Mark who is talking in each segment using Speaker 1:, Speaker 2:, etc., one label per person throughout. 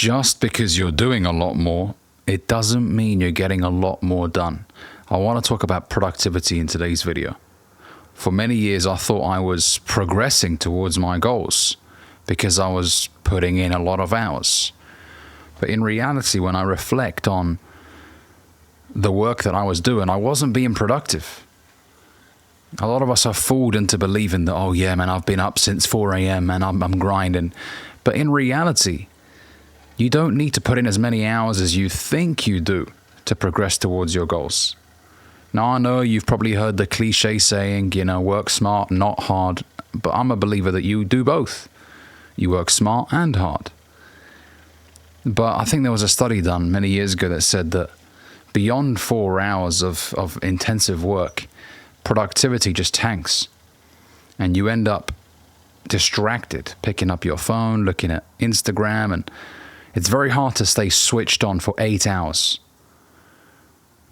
Speaker 1: just because you're doing a lot more, it doesn't mean you're getting a lot more done. I want to talk about productivity in today's video. For many years, I thought I was progressing towards my goals because I was putting in a lot of hours. But in reality, when I reflect on the work that I was doing, I wasn't being productive. A lot of us are fooled into believing that, oh yeah, man, I've been up since 4 a.m. and I'm grinding. But in reality, you don't need to put in as many hours as you think you do to progress towards your goals. Now, I know you've probably heard the cliche saying, work smart, not hard. But I'm a believer that you do both. You work smart and hard. But I think there was a study done many years ago that said that beyond 4 hours of intensive work, productivity just tanks. And you end up distracted, picking up your phone, looking at Instagram, and it's very hard to stay switched on for 8 hours.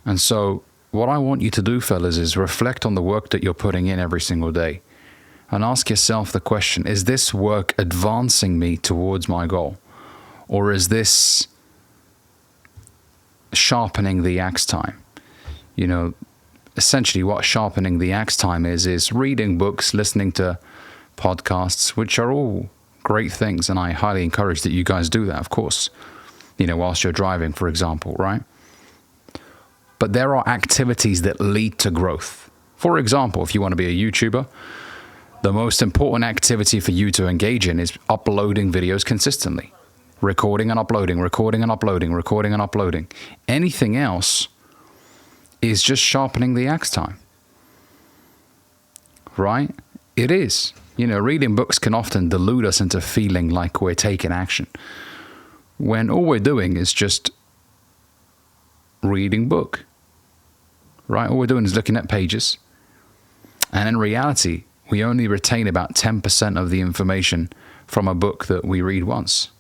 Speaker 1: And so what I want you to do, fellas, is reflect on the work that you're putting in every single day and ask yourself the question, is this work advancing me towards my goal? Or is this sharpening the axe time? Essentially what sharpening the axe time is reading books, listening to podcasts, which are all great things. And I highly encourage that you guys do that, of course, whilst you're driving, for example, right? But there are activities that lead to growth. For example, if you want to be a YouTuber, the most important activity for you to engage in is uploading videos consistently. Recording and uploading, recording and uploading, recording and uploading. Anything else is just sharpening the axe time. Right? It is. Reading books can often delude us into feeling like we're taking action, when all we're doing is just reading book. Right? All we're doing is looking at pages. And in reality, we only retain about 10% of the information from a book that we read once,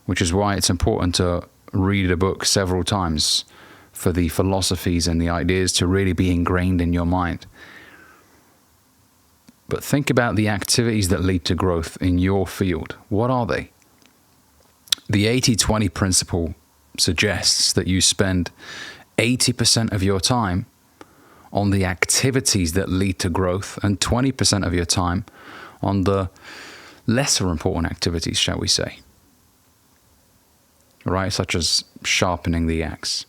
Speaker 1: which is why it's important to read a book several times for the philosophies and the ideas to really be ingrained in your mind. But think about the activities that lead to growth in your field. What are they? The 80-20 principle suggests that you spend 80% of your time on the activities that lead to growth and 20% of your time on the lesser important activities, shall we say, right? Such as sharpening the axe.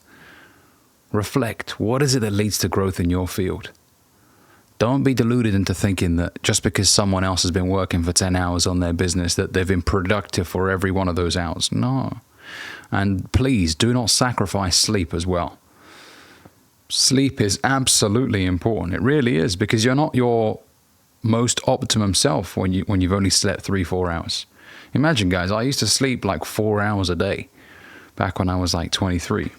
Speaker 1: Reflect, what is it that leads to growth in your field? Don't be deluded into thinking that just because someone else has been working for 10 hours on their business that they've been productive for every one of those hours. No. And please do not sacrifice sleep as well. Sleep is absolutely important. It really is, because you're not your most optimum self when you've only slept 3-4 hours. Imagine, guys, I used to sleep like 4 hours a day back when I was like 23.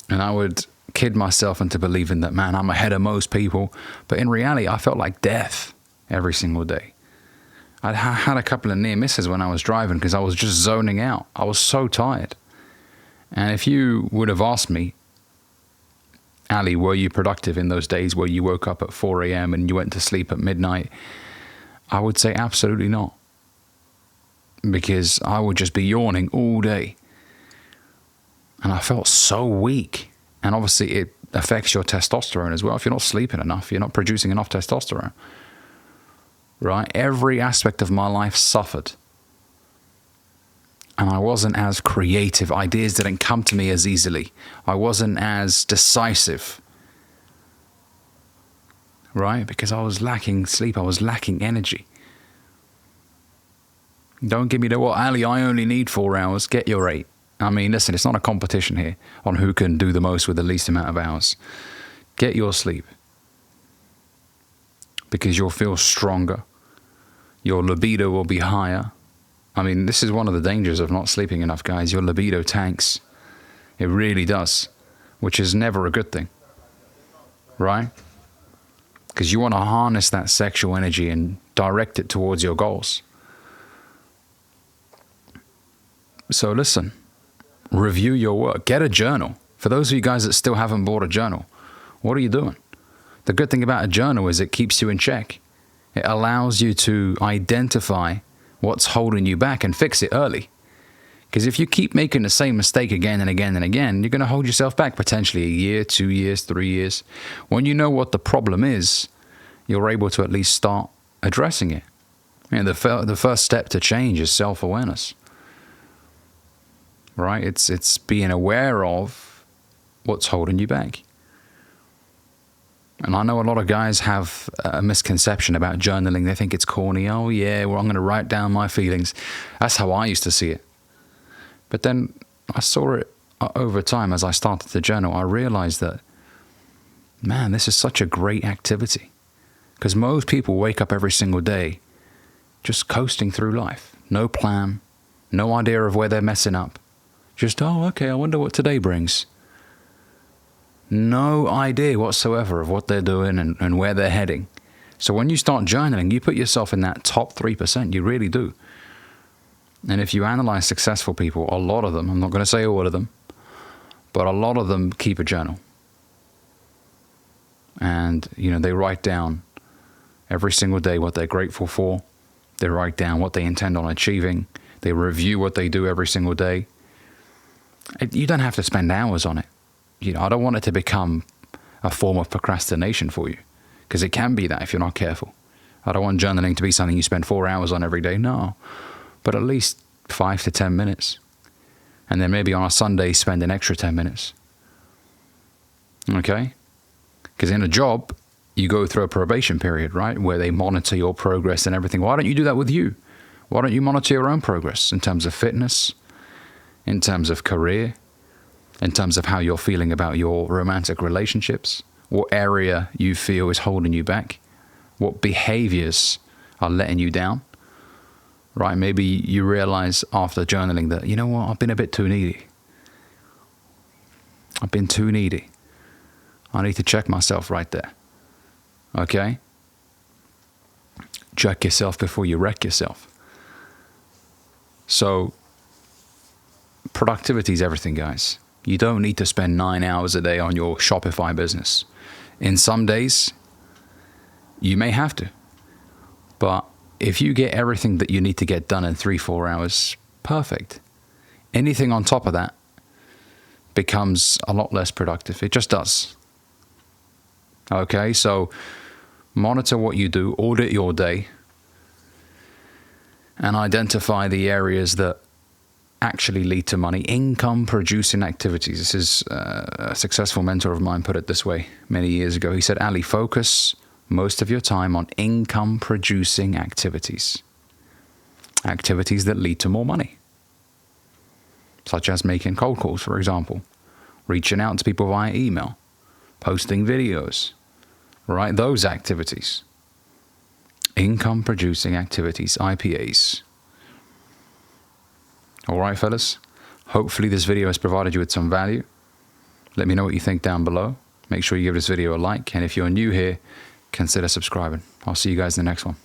Speaker 1: And I would kid myself into believing that, man, I'm ahead of most people. But in reality, I felt like death every single day. I had a couple of near misses when I was driving because I was just zoning out. I was so tired. And if you would have asked me, Ali, were you productive in those days where you woke up at 4 a.m. and you went to sleep at midnight? I would say absolutely not. Because I would just be yawning all day. And I felt so weak. And obviously it affects your testosterone as well. If you're not sleeping enough, you're not producing enough testosterone. Right? Every aspect of my life suffered. And I wasn't as creative. Ideas didn't come to me as easily. I wasn't as decisive. Right? Because I was lacking sleep. I was lacking energy. Don't give me the, well, Ali, I only need 4 hours. Get your 8. I mean, listen, it's not a competition here on who can do the most with the least amount of hours. Get your sleep. Because you'll feel stronger. Your libido will be higher. I mean, this is one of the dangers of not sleeping enough, guys. Your libido tanks. It really does. Which is never a good thing. Right? Because you want to harness that sexual energy and direct it towards your goals. So listen. Review your work. Get a journal. For those of you guys that still haven't bought a journal, what are you doing? The good thing about a journal is it keeps you in check. It allows you to identify what's holding you back and fix it early. Because if you keep making the same mistake again and again and again, you're going to hold yourself back potentially a year, 2 years, 3 years. When you know what the problem is, you're able to at least start addressing it. And the first step to change is self-awareness, right? It's being aware of what's holding you back. And I know a lot of guys have a misconception about journaling. They think it's corny. Oh yeah, well, I'm going to write down my feelings. That's how I used to see it. But then I saw it over time as I started to journal. I realized that, man, this is such a great activity. Because most people wake up every single day just coasting through life. No plan, no idea of where they're messing up. Just, oh, okay, I wonder what today brings. No idea whatsoever of what they're doing and where they're heading. So when you start journaling, you put yourself in that top 3%. You really do. And if you analyze successful people, a lot of them, I'm not going to say all of them, but a lot of them keep a journal. And, they write down every single day what they're grateful for. They write down what they intend on achieving. They review what they do every single day. You don't have to spend hours on it. I don't want it to become a form of procrastination for you, because it can be that if you're not careful. I don't want journaling to be something you spend 4 hours on every day. No. But at least 5 to 10 minutes. And then maybe on a Sunday, spend an extra 10 minutes. Okay? Because in a job, you go through a probation period, right? Where they monitor your progress and everything. Why don't you do that with you? Why don't you monitor your own progress in terms of fitness, in terms of career, in terms of how you're feeling about your romantic relationships? What area you feel is holding you back? What behaviors are letting you down? Right, maybe you realize after journaling that, you know what, I've been a bit too needy. I've been too needy. I need to check myself right there. Okay? Check yourself before you wreck yourself. So, productivity is everything, guys. You don't need to spend 9 hours a day on your Shopify business. In some days, you may have to. But if you get everything that you need to get done in 3-4 hours, perfect. Anything on top of that becomes a lot less productive. It just does. Okay, so monitor what you do, audit your day, and identify the areas that actually lead to money. Income producing activities. This is a successful mentor of mine put it this way many years ago. He said, Ali, focus most of your time on income producing activities. Activities that lead to more money. Such as making cold calls, for example. Reaching out to people via email. Posting videos. Right? Those activities. Income producing activities, IPAs. All right, fellas. Hopefully this video has provided you with some value. Let me know what you think down below. Make sure you give this video a like. And if you're new here, consider subscribing. I'll see you guys in the next one.